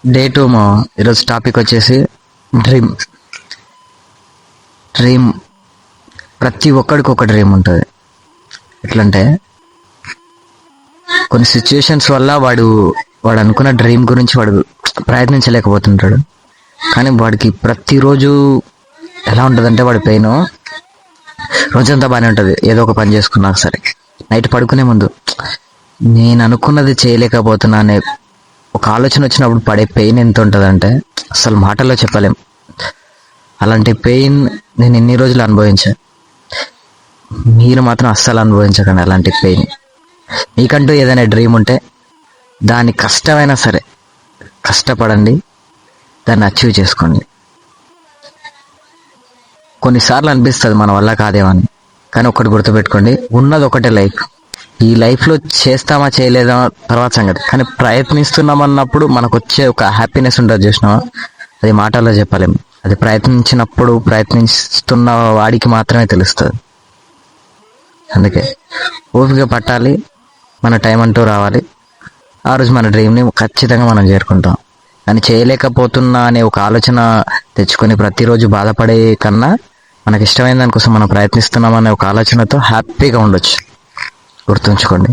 Day two మా ఈరోజు topic వచ్చేసి డ్రీమ్. డ్రీమ్ ప్రతి ఒక్కడికి ఒక డ్రీమ్ ఉంటుంది. ఎట్లంటే కొన్ని సిచ్యుయేషన్స్ వల్ల వాడు అనుకున్న డ్రీమ్ గురించి వాడు ప్రయత్నించలేకపోతుంటాడు. కానీ వాడికి ప్రతిరోజు ఎలా ఉంటుందంటే వాడి పెయిన్ రోజంతా బాగానే ఉంటుంది, ఏదో ఒక పని చేసుకున్నా సరే నైట్ పడుకునే ముందు నేను అనుకున్నది చేయలేకపోతున్నా అనే ఒక ఆలోచన వచ్చినప్పుడు పడే పెయిన్ ఎంత ఉంటుందంటే అసలు మాటల్లో చెప్పలేం. అలాంటి పెయిన్ నేను ఎన్ని రోజులు అనుభవించాను. మీరు మాత్రం అస్సలు అనుభవించకండి అలాంటి పెయిన్. మీకంటూ ఏదైనా డ్రీమ్ ఉంటే దాన్ని కష్టమైనా సరే కష్టపడండి, దాన్ని అచీవ్ చేసుకోండి. కొన్నిసార్లు అనిపిస్తుంది మన వల్ల కాదేమని, కానీ ఒకటి గుర్తుపెట్టుకోండి, ఉన్నది ఒకటే లైఫ్. ఈ లైఫ్లో చేస్తామా చేయలేదా తర్వాత సంగతి, కానీ ప్రయత్నిస్తున్నామన్నప్పుడు మనకు వచ్చే ఒక హ్యాపీనెస్ ఉంటుంది చూసినావా, అది మాటల్లో చెప్పలేము. అది ప్రయత్నించినప్పుడు ప్రయత్నిస్తున్న వాడికి మాత్రమే తెలుస్తుంది. అందుకే ఓపిక పట్టాలి, మన టైం అంటూ రావాలి. ఆ రోజు మన డ్రీమ్ని ఖచ్చితంగా మనం చేరుకుంటాం. కానీ చేయలేకపోతున్నా అనే ఒక ఆలోచన తెచ్చుకొని ప్రతిరోజు బాధపడే కన్నా మనకి ఇష్టమైన దానికోసం మనం ప్రయత్నిస్తున్నామనే ఒక ఆలోచనతో హ్యాపీగా ఉండొచ్చు. గుర్తుంచుకోండి.